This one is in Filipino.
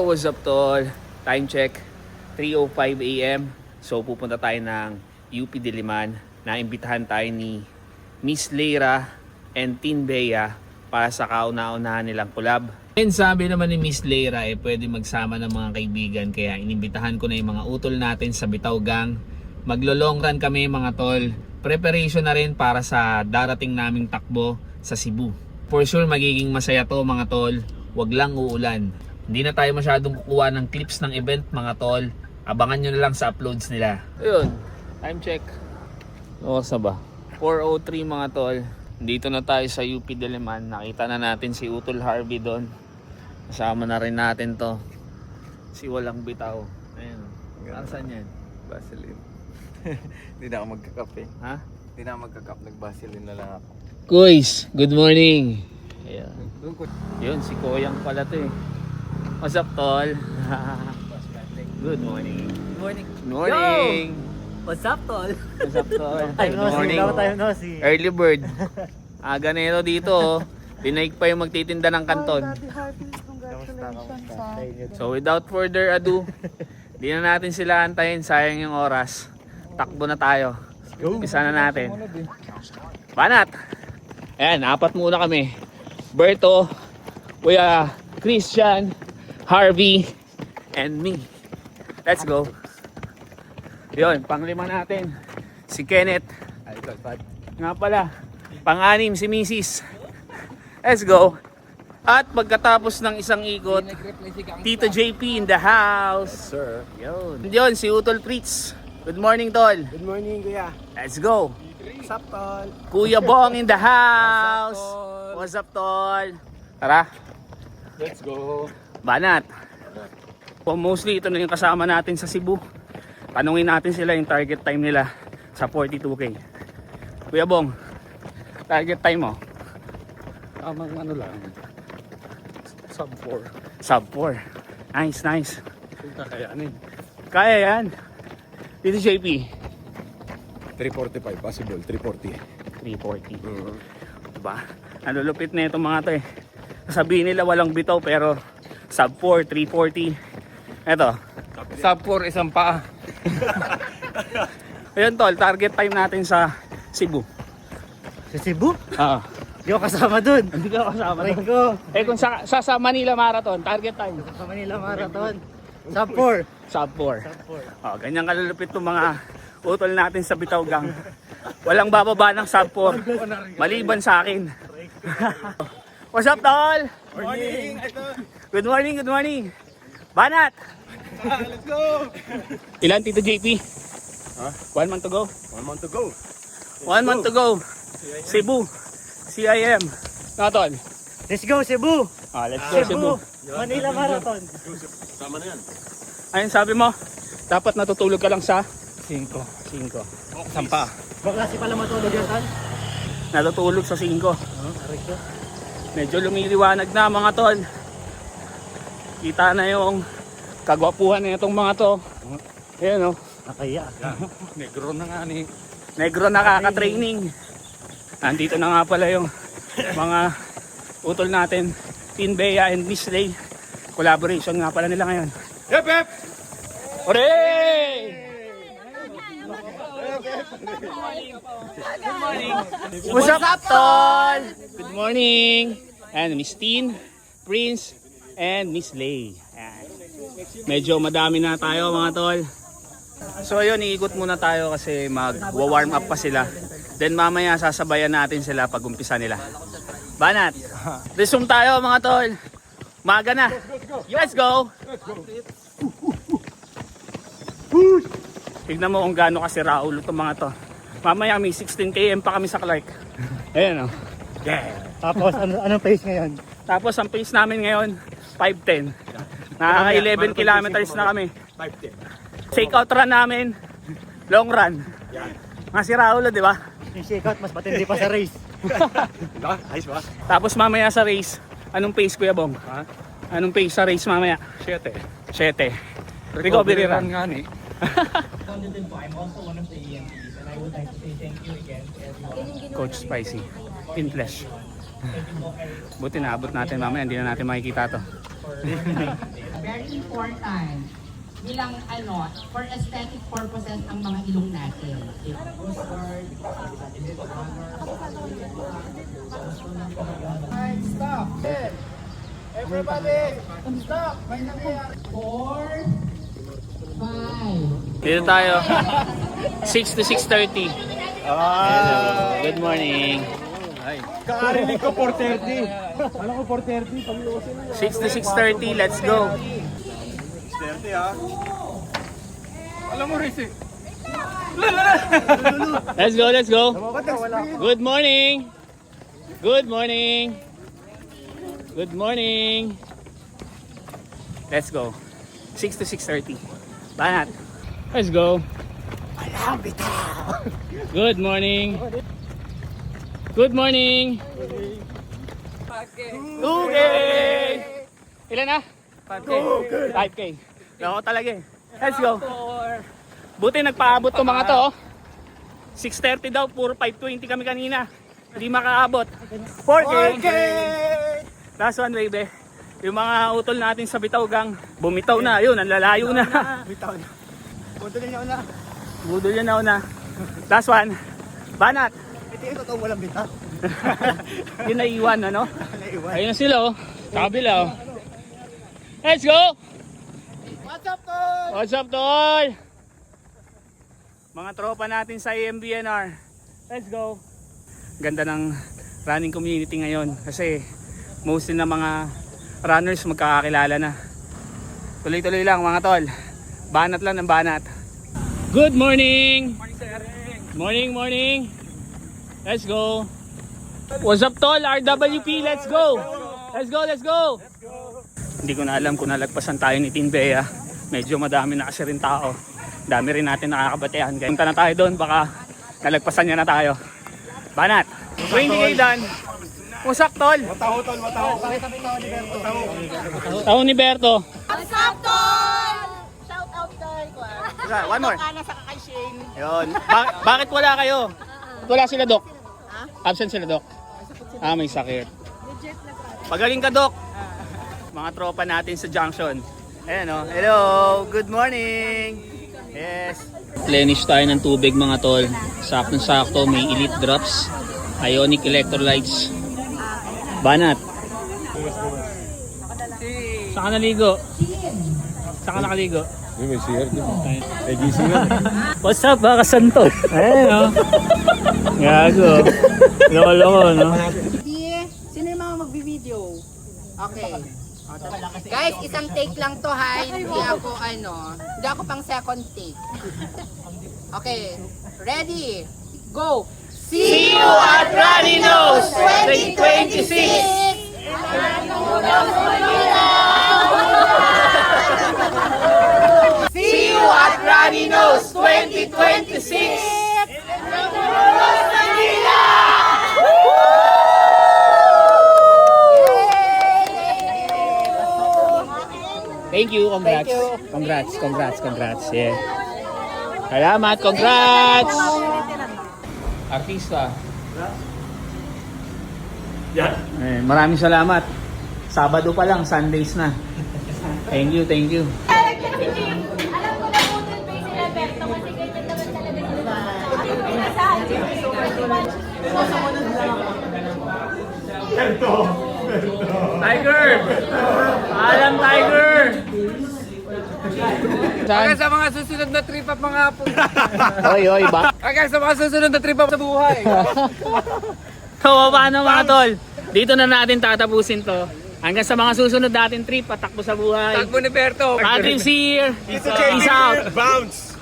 What's up tol? Time check 3:05 AM. So pupunta tayo ng UP Diliman. Naimbitahan tayo ni Miss Leira and Tin Bea para sa kauna-unahan nilang collab. And sabi naman ni Miss Leira pwede magsama ng mga kaibigan, kaya inimbitahan ko na yung mga utol natin sa Bitaw Gang. Maglo-long run kami mga tol. Preparation na rin para sa darating naming takbo sa Cebu. For sure magiging masaya to mga tol. Wag lang uulan. Hindi na tayo masyadong kukuha ng clips ng event mga tol. Abangan nyo na lang sa uploads nila. Ayun, time check. Oras na ba? 4:03 mga tol. Dito na tayo sa UP Diliman. Nakita na natin si Utol Harvey doon. Kasama na rin natin to. Si Walang Bitaw. Ayun. Saan yan? Vaseline. Hindi na ako magkakape. Ha? Hindi na ako magkakap. Nag-Vaseline na lang ako. Kuys, good morning. Ayun. Yun, si Koyang pala to eh. What's up, tol? Good morning. Good morning. Good morning. What's up, tol? What's up, tol? Tayo Good no, morning. tayo no, si. Early bird. Aga na ito dito. Oh. Dinaig pa yung magtitinda ng kanton. So without further ado, di na natin sila antayin. Sayang yung oras. Takbo na tayo. Umpisa na natin. Banat! Ayan, apat muna kami. Berto, Kuya Christian, Harvey, and me. Let's go. Yun, panglima natin. Si Kenneth. Nga pala, pang-anim si Mrs. Let's go. At pagkatapos ng isang ikot, Tito JP in the house. Sir. Yun, si Utol Fritz. Good morning, tol. Good morning, kuya. Let's go. What's up, tol? Kuya Bong in the house. What's up, tol? Tara. Let's go. Banat. Mostly ito na yung kasama natin sa Cebu. Tanungin natin sila yung target time nila sa 42K. Kuya Bong, target time mo? Tamang ano lang. Sub 4. Sub 4. Nice, nice. Kakayanin. Kaya yan. Dito JP. 345, possible. 340. 340. Diba? Ang lulupit na itong mga to eh. Sabihin nila walang bitaw pero sub 4, 340. Eto. Sub 4, isang paa. Ayun tol, target time natin sa Cebu. Sa Cebu? Ah. Di ako kasama dun. Hindi ka kasama Aray doon. ko. Eh kung sa Manila Marathon, target time. Sa Manila Marathon. Sub 4. Sub 4. Sub 4. Oh, ganyan kalulupit itong mga utol natin sa Bitaw Gang. Walang bababa ng sub 4. Maliban sa akin. What's up, tol? Morning! Good morning, good morning. Banat! Let's go! Ilan, Tito JP? Huh? 1 month to go? 1 month to go. 1 month to go. Cebu. CIM. Na, tol? Let's go, Cebu! Ah, let's go, Cebu. Manila Marathon. Tama na yan. Ayun, sabi mo, dapat natutulog ka lang sa 5. 5. Sampa. Baklase pala matulog yan, Tan. Natutulog sa 5. Aray ko. Medyo lumiliwanag na mga tol. Kita na yung kagwapuhan na itong mga to. Ayan o. Nakaya. Negro na nga ni. Negro nakaka-training. Nandito na nga pala yung mga utol natin. Tin Bea and Miss Lay. Collaboration nga pala nila ngayon. Yep, yep! Hooray! What's up, tol? Good morning. And Miss Tin, Prince, and Miss Lay. Ayan. Medyo madami na tayo mga tol. So ayun, iikot muna tayo kasi mag-warm up pa sila. Then mamaya sasabayan natin sila pag umpisa nila. Banat, resume tayo mga tol. Maga na. Let's go. Tignan mo kung gaano kasi raulo itong mga to. Mamaya may 16 km pa kami sa Clark. Ayan o. Yeah. Tapos, anong pace ngayon? Tapos ang pace namin ngayon, 5:10. Nakaka 11 kilometers na kami. 5:10. Take out run namin, long run. Mga si Raulo, di ba? Yung shakeout, mas matindi pa sa race. Diba? Ayos ba? Tapos mamaya sa race, anong pace Kuya Bong? Ha? Anong pace sa race mamaya? 7. 7. Recovery run. nga ni. Coach Spicy. In flesh. Buti naabot natin mamaya, hindi na natin makikita to. Very important. Bilang for aesthetic purposes ang mga ilong natin. Alright, stop. Everybody, stop. 4, 5. Dito tayo. 6 to 6:30. Good morning. Karinig ko 4:30. Alam ko 4:30. Pag-iusin na 6 to 6:30, let's go. 6:30 ha. Alam mo, Riz eh. Let's go, let's go. Good morning. Good morning. Good morning. Let's go. 6 to 6:30. Banat. Let's go. Good morning. Good morning. Okay. Ilan na? 5K. 5K. Loko talaga eh. Let's go. Buti nagpaabot to mga to. Oh. 6:30 daw, puro 5:20 kami kanina. Hindi makaabot. 4K. Last one, baby. Yung mga utol natin sa Bitawgang, bumitaw na. Yun, ang lalayo na. Bitaw na. Punto niya na. Budol yan na una. Last one. Banat. Ito yung totoo walang bitaw. Yun naiwan, ano? Naiwan. Ayun na sila, oh. Sa kabila, oh. Let's go! What's up, tol? What's up, tol? Mga tropa natin sa AMBNR. Let's go! Ganda ng running community ngayon kasi mostly na mga runners magkakakilala na. Tuloy-tuloy lang mga tol. Banat lang ng banat. Good morning! Morning, morning! Let's go! What's up, tol? RWP, let's go! Let's go, let's go! Hindi ko na alam kung nalagpasan tayo ni Team Bea. Medyo madami na kasi rin tao. Dami rin natin nakakabatehan. Kaya punta na tayo doon, baka nalagpasan niya na tayo. Banat! 20K done! Usak, tol! Mataho, tol, mataho. Taho ni Berto. What's up, tol? Shout out kay Kwan. One more. Ana sa kay Shane. Yun. Bakit wala kayo? Wala sila, Dok? Absent sila, Dok? Ah, may sakit. Pagaling ka, Dok. Mga tropa natin sa junction. Ayan, oh. Hello, good morning. Yes. Plenish tayo ng tubig, mga tol. Saktong-sakto, may elite drops. Ionic electrolytes. Banat. Saan ka naligo? Saan ka nakaligo? May CR din. May gising yan. What's up, baka santol? Ayan, oh. Gago. Loko-loko, no? Sino yung mga magbi-video? Okay. Guys, isang take lang to ha. Hindi ako pang second take. Okay. Ready? Go! See you at Runny Nose 2026! See you at Runny Nose 2026! Thank you, congrats. Congrats. Yeah. Salamat, congrats! Artista. Yan. Maraming salamat. Sabado pa lang, Sundays na. Thank you. Alam ko na po din ba si Roberto kasi ganyan naman talaga Tiger! Alam, Tiger! Hanggang sa mga susunod na trip up mga po. Oy, ba? Hanggang sa mga susunod na trip up sa buhay. So, paano mga tol? Dito na natin tatapusin to. Hanggang sa mga susunod natin trip, patakbo sa buhay. Takbo ni Berto. Patrick's here. Peace out. Bounce!